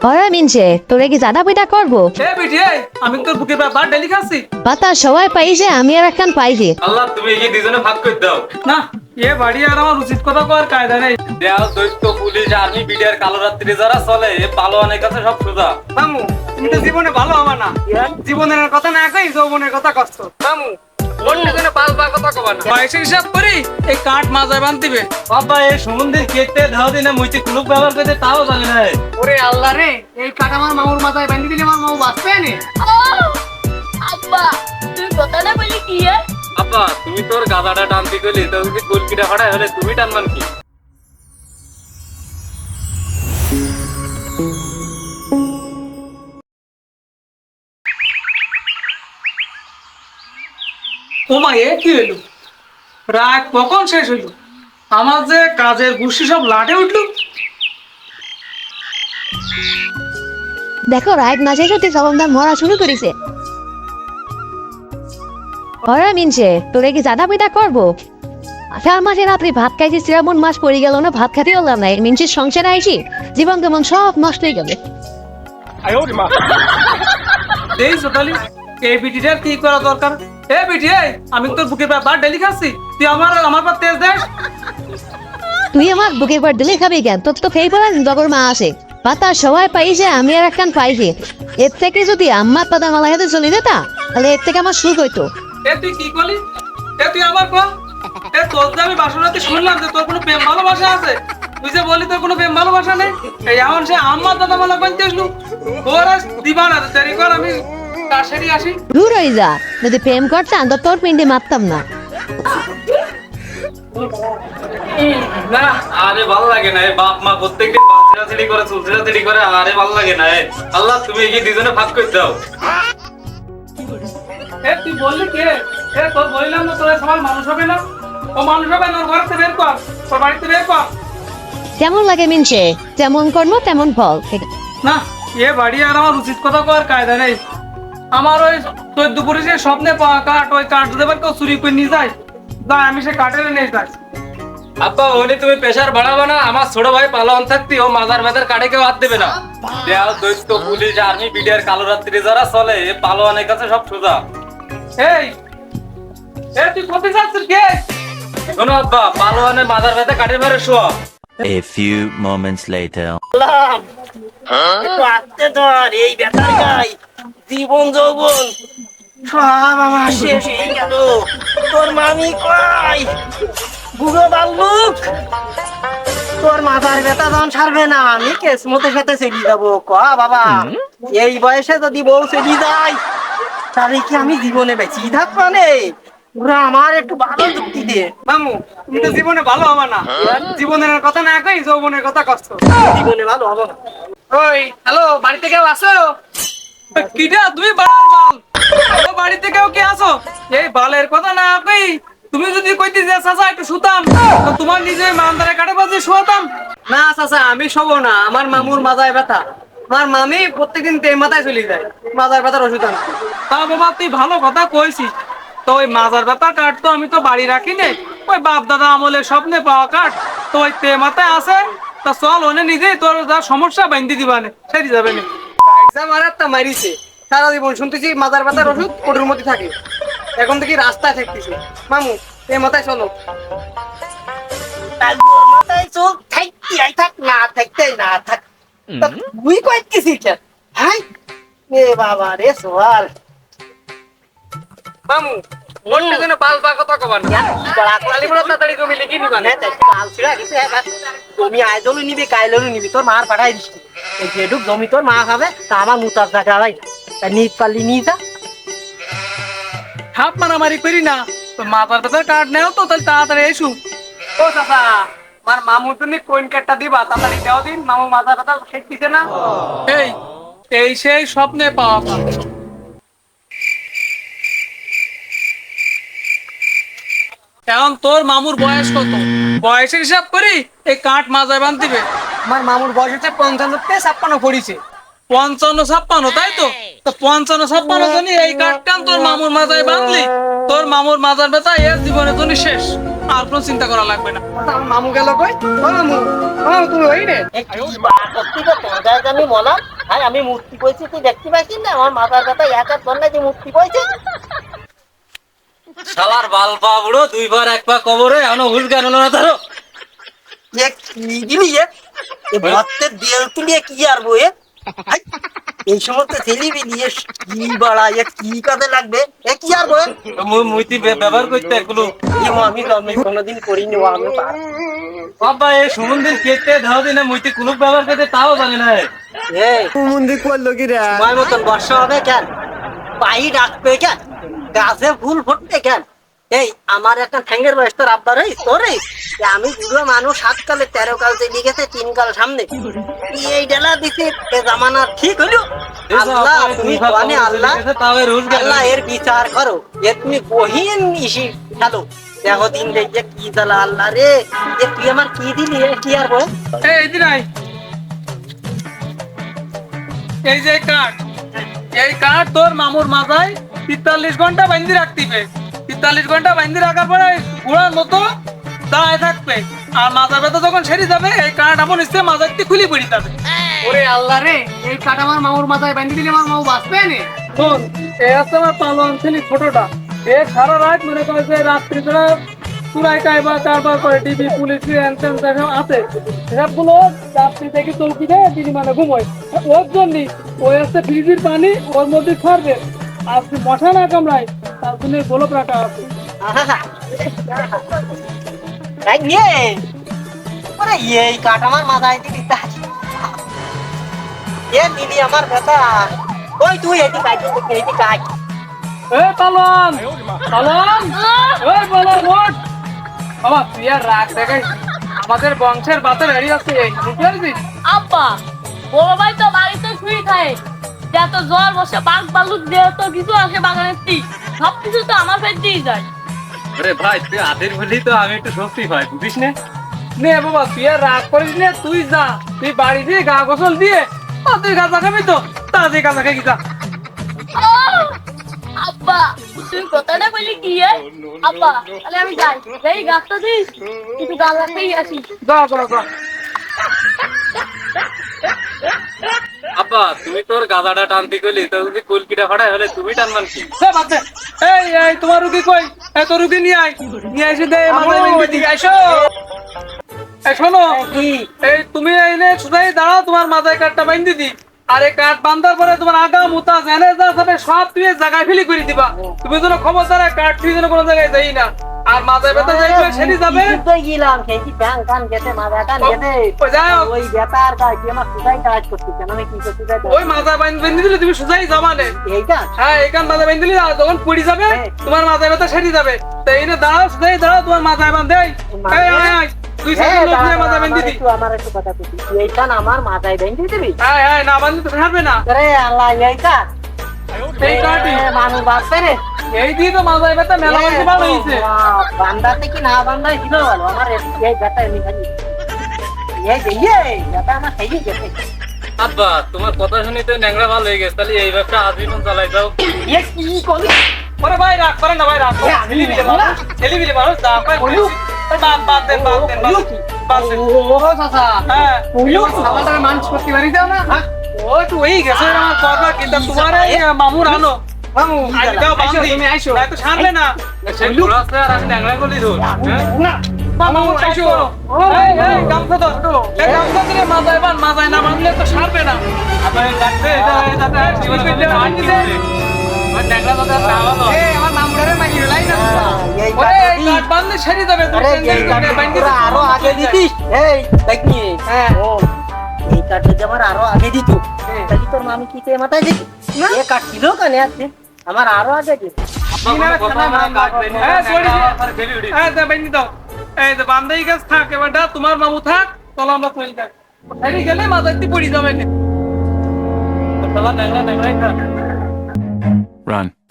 ওরা মিনছে তোরে কি জানা পিটা করবো? আমি তোর বুকের ব্যাপার ডেলি খাচ্ছি। পাতা সবাই পাইছে, আমি আর একখান পাইছি। আল্লাহ তুমি কি দুজনে ভাগ করে দাও না, এ বাড়ি আর আমার উচিত কথা কর কায়দা নেই। দেয়াল দৈত্য পুলিশ আর্মি বিডিআর কালো রাত্রি যারা চলে এ পালোয়ানের কাছে সব সোজা। মামু তুমি তো জীবনে ভালো হবে না, জীবনের কথা না কই যৌবনের কথা কষ্ট। মামু অন্যজনে পালবার কথা কবা না, বয়সের হিসাব করি এই কাঠ মাজায় বাঁধ দিবে। বাবা এই সমুদ্রের কেটে ধাও দিনে মুইতে কুলুপ ব্যবহার করতে তাও জানে না। ওরে আল্লাহ রে, এই কাঠ আমার মামুর মাথায় বাঁধি দিলে আমার মামু বাঁচবে না। আব্বা তুই কথাটা বলি কি আপা তুমি তোর গাদাটা টানতে গেলি তো যদি গোলকিটা ফাটাই হলে তুমি টানমান কি? ও মা, এ কি হইলো? রাগ কখন শেষ হইলো? আমার যে কাজের গুষ্টি সব লাটে উঠলো। দেখো রাইট না শেষ হতে সবমদার মরা শুরু করেছে। ওরা মিনছে তোরে কি জানা পিটা করবো? 4 মাসে রাত্রি ভাত খাইছি, শ্রাবণ মাস পড়ে গেল না, ভাত খাতে হলাম না। মিনছির সংসারে আইছি, জীবন তেমন সব নষ্ট হয়ে গেল। এই সোতালি, এই বিটিটার কি করা দরকার? এ বিটি, আমি তোর বুকের ব্যাপার ডেলি খাচ্ছি, তুই আমার পর তেজ দেখ। তুই আমার বুকের পর দিলে খাবি কেন? তোর তো খেয়ে পড়া জগর মা আসে। পাতা সবাই পাইছে, আমি আর একখান পাইছি। এর থেকে যদি আমার পাতা মালা হাতে চলে যেতা তাহলে এর থেকে আমার সুখ হইতো। এ তুই কি করলি? এ তুই আমার কর। এ তোর যে আমি বাসনাতে শুনলাম যে তোর কোনো প্রেম ভালোবাসা আছে, তুই যে বলি তোর কোনো প্রেম ভালোবাসা নেই। এই এমন সে আমার দাদা মালা বানতে আসলু, তোর আজ দিবা না, দেরি কর, আমি তার সারি আসি। দূর হয়ে যা, যদি প্রেম করতাম তো তোর পিন্ডে মারতাম না। না আরে ভালো লাগে না, এই বাপ মা প্রত্যেকদিন বাচ্চা ছেড়ি করে চুলচিড়া ছেড়ি করে, আরে ভালো লাগে না। আল্লাহ তুমি কি দুজনে ভাগ করে দাও। এ তুই বললি কে? এ তোর বললাম না তোর সবার মানুষ হবে না, ও মানুষ হবে না, ওর ঘর থেকে বের কর, তোর বাড়িতে বের কর। যেমন লাগে মিনছে যেমন কর্ম তেমন ফল। না, এ বাড়ি আর আমার উচিত কথা কর কায়দা নেই। আমার ওই 14 পুরুষের স্বপ্নে পাওয়া কাঠ, ওই কাঠ দেবার কেউ চুরি করে নিয়ে যায়, আমি সে কাঠের নিয়ে যাই। আব্বা ওনে তুমি প্রেসার বাড়াবে না, আমার ছোট ভাই পালোয়ান থাকতি ও মাজার ভেতর কাটে কেউ হাত দেবে না। দেয়াল দৈত্য পুলিশ আর্মি বিডিআর কালো রাত্রি যারা চলে এ পালোয়ানের কাছে সব সোজা। এই এ তুই কোথায় যাচ্ছিস কে? শোনো আব্বা, পালোয়ানের মাজার ভেতর কাঠের ভেতরে শোয়া। A few moments later. এই বেটার গাই জীবন যৌবন সব আমার শেষ হয়ে গেল। তোর মামি কই? বুড়ো বাল্লুক, তোর মাথার ব্যথা যখন ছাড়বে না আমি কেসমতের সাথে চলে যাবো। ক বাবা, এই বয়সে যদি বউ চলে যায় তাহলে কি আমি জীবনে বেঁচে থাকবো না? ওরা আমার একটু ভালো যুক্তি দে। মামু তুমি তো জীবনে ভালো হবে না, জীবনের কথা না কই যৌবনের কথা কষ্ট। জীবনে ভালো হবো না। ওই হ্যালো, বাড়িতে কেউ আসো? কিটা তুমি বাড়ার বাল, ও বাড়িতে কেউ কে আসো? এই বালের কথা না কই তুমি যদি কইতে যে চাচা একটু শুতাম, তো তোমার নিজে মানদারে কাটে বাজে শুতাম না। চাচা আমি শোবো না, আমার মামুর মাথায় ব্যথা, আমার মামি প্রত্যেকদিন তেল মাথায় চলে যায়, মাজার ব্যথার ওষুধ আনতে। তা বাবা তুই ভালো কথা কইছিস, তো ওই মাজার ব্যথা কাঠ তো আমি তো বাড়ি রাখি নে, ওই বাপ দাদা আমলের স্বপ্নে পাওয়া কাঠ, তো ওই তে মাথায় আছে। তা চল ওনে নিজেই তোর যা সমস্যা বাইন্ধি দিবানে সেটি যাবে না। এক্সাম আর একটা মারিছে, সারা জীবন শুনতেছি মাজার ব্যথার ওষুধ ওটার মধ্যে থাকে, এখন থেকে রাস্তায় থাকতেছি। মামু তে মাথায় চলো। মাথায় চোখ থাকতে আই থাক, না থাকতে না থাক, তুই কইতেছিস কেন? হাই এ বাবা রে সোয়াল। মামু অন্য জন্য পালবা কথা কবা না, কালি বড় তাড়াতাড়ি কবি লিখি নিবা না। তুমি আইজলও নিবি কাইলেও নিবি, তোর মার পাঠাই দিস। এই যেটুক জমি তোর মা খাবে তা আমার মুতার টাকা ভাই, তা নিজ পারলি নিয়ে যা। হাত মারামারি করি না, তো মাথার ব্যথার কাঠ নেও তো তাহলে তাড়াতাড়ি এসু। ও চাচা, আমার মামু তুমি কোন কাঠটা দিবা তাড়াতাড়ি দেও দিন, মামু মাথার ব্যথা শেষ দিছে না। এই এই সেই স্বপ্নে পাওয়া কাঠ। এখন তোর মামুর বয়স কত? বয়সের হিসাব করি এই কাঠ মাজায় বাঁধবে। আমার মামুর বয়স হচ্ছে 55-56 পড়িছে। 55-56 তাই তো? 55-56 জন্য এই কাঠটা তোর মামুর মাজায় বাঁধলি, তোর মামুর মাজার ব্যথা এর জীবনের জন্য শেষ, আর কোনো চিন্তা করা লাগবে না। আমার মামু গেল কই? ও মামু, ও তুমি ওই রে? আমি বললাম ভাই আমি মূর্তি কইছি তুই দেখতে পাইছিস না আমার মাথার ব্যথা এক হাত ধরলে যে মূর্তি কইছে শালার বাল পা বুড়ো দুইবার এক পা কবরে এখনো হুল কেন না ধরো এ কি দিলি এ ভক্তের দেল তুলিয়ে কি আর বয়ে এই সমস্ত ছেলে বিলিয়ে কি বাড়া এ কি কাজে লাগবে এ কি আর বয়ে মুইতি ব্যবহার করতে এগুলো আমি কোনোদিন করিনি ও আমি পার বাবা এই সুমন্দির কেটে ধাও দিনে মুইতি কুলুপ ব্যবহার করতে তাও জানি না এই মন্দির করলো কি রে সময় মতন বর্ষা হবে কেন পাই ডাকবে কেন গাছে ফুল ফুটবে কেন এই আমার একটা ঠ্যাঙ্গের বয়স তোর আব্বার এই তোর আমি বুড়ো মানুষ 7 কালে 13 কাল চলে গেছে 3 কাল সামনে এই ডেলা দিছে এ জামানা ঠিক হলো আল্লাহ তুমি কোনে আল্লাহ আল্লাহ এর বিচার করো এ তুমি বহিন ইসি হ্যালো দেখো দিন দেখে কি জ্বালা আল্লাহ রে এ তুই আমার কি দিলি এ কি আর বল এই দিন আই এই যে কাঠ এই কাঠ তোর মামুর মাথায় 43 ঘন্টা বাঁধি রাখতিবে 43 ঘন্টা বাঁধি রাখার পরে ঘোড়ার মতো দাঁড়ায় থাকবে আর মাথা ব্যথা যখন সেরে যাবে এই কাঠ আপন ইচ্ছে মাথাটি খুলি পড়ি যাবে ওরে আল্লাহ রে এই কাঠ আমার মামুর মাথায় বাঁধি দিলে আমার মামু বাঁচবে না শোন এই আছে আমার পালোয়ান ছেলে ছোটটা এ সারা রাত মনে করে যে রাত্রি ধরে চুরাই কাইবা কারবার করে টিভি পুলিশ এনসেন সব আছে সবগুলো রাত্রি থেকে চলকি দেয় তিনি মানে ঘুমোয় ওর জন্যই ওই আছে ফ্রিজের পানি ওর মধ্যে ছাড়বে আর মশা না কামড়ায় তার জন্য গোলপ রাখা আছে তাই নিয়ে আরে এই কাঠ আমার মাথায় দিলি এ দিদি আমার ব্যথা ওই তুই এটি কাজ এ পালোয়ান পালোয়ান ওই পালোয়ান ওঠ বাবা তুই আর রাগ দেখাই আমাদের বংশের বাতের হেরি আছে এই বুঝতে পারছিস আব্বা বড় ভাই তো বাড়িতে শুয়ে খায় যত জ্বর বসে বাঘ বালুক যেত কিছু আসে বাগানের টিক সবকিছু তো আমার পেট দিয়ে যায় আরে ভাই তুই আদের বলি তো আমি একটু স্বস্তি পাই বুঝিস না নে বাবা তুই আর রাগ করিস নে তুই যা তুই বাড়ি দিয়ে গা গোসল দিয়ে তুই গাঁজা খাবি তো তাড়াতাড়ি গাঁজা খাই যা আহ! আব্বা তুই কথাটা বলি কি আব্বা তাহলে আমি যাই এই গাছটা দিস একটু গাছ রাখতেই আসি যা যা যা আব্বা তুমি তোর গাদাটা টানতে গেলি তো যদি কুলকিটা ফাটাই হলে তুমি টানবান কি বাদ দে এই এই তোমার রুগী কই এই তো রুগী নিয়ে আয় নিয়ে এসে দে মাথায় মেঘ দিকে আসো এই শোনো এই তুমি এনে সুদাই দাঁড়াও তোমার মাথায় কাঠটা বাঁধি দি আর এই কাঠ বাঁধার পরে তোমার আগা মুতা জেনে যা সবে সব তুমি জায়গায় ফেলি করে দিবা তুমি যেন খবরদার কাঠ তুই যেন কোনো জায়গায় যাই না আর মাথায় ব্যথা যাইবে সেটি যাবে তুই গেলাম সেই ব্যাং কান গেছে মাথা কান গেছে ওই যাও ওই ব্যাপার কাজ কি আমার সুদাই কাজ করতে কেন আমি কি করতে যাই ওই মাথায় বাঁধি দিলে তুমি সুজাই যাবা না এইটা হ্যাঁ এখান মাথায় বাঁধি দিলে যখন পড়ে যাবে তোমার মাথায় ব্যথা সেটি যাবে তাই এনে দাঁড়াও সুজাই দাঁড়াও তোমার মাথায় বাঁধে এই এই তুই সেদিন লোক নিয়ে মাথায় বাঁধি দি আমার একটু কথা কইছি এইটা আমার মাথায় বেঁধে দিবি হ্যাঁ হ্যাঁ না বাঁধলে তো ছাড়বে না আরে আল্লাহ এইটা এই কাটি মানুষ বাঁচবে রে এই দিয়ে তো মাথায় ব্যথা মেলা বেশি ভালো হয়েছে বান্দাতে কি না বান্দাই ছিল ভালো আমার এই ব্যথা এমনি খালি এই ব্যথা আমার সেই গেছে আব্বা তোমার কথা শুনি তো ন্যাংরা ভালো হয়ে গেছে তাহলে এই ব্যবসা আজীবন চালাই দাও এ কি করলি ওরে ভাই রাগ করেন না ভাই রাগ করেন ছেলে বিলে মানুষ যা পায় বাদ দেন ও চাচা হ্যাঁ আমাদের মানুষ করতে পারি দাও না ও তো ওই গেছে আমার কথা কিন্তু তোমার এই মামুর আনো মামু আইসো দাও আইসো, বাঁধি তুমি আইসো তো ছাড়বে না সে ঘোড়া আছে আর আমি ন্যাংরা করলি তো না মামু আইসো এই এই গামছা দাও এই গামছা দিয়ে মাথায় বান মাথায় না বাঁধলে তো ছাড়বে না আবার লাগবে এটা ন্যাংরা কথা না ভালো এই আমার মামুরে মাইরি লাই না ওরে এই কাট বাঁধলে ছেড়ে যাবে তো আরো আগে দিতিস এই দেখনি হ্যাঁ এই কাটটা যে আমার আরো আগে দিত তাহলে তোর মামি কি কে মাথায় দিত এ কাটছিল কেন আছে আমার আরো আগে দিত হ্যাঁ দে বাইনি দাও এই যে বান্দাই গাছ থাক এবারটা তোমার মামু থাক চলো আমরা চলে যাই হেরি গেলে মাথায় পড়ি যাবে না ন্যাংরা ন্যাংরাই থাক Run.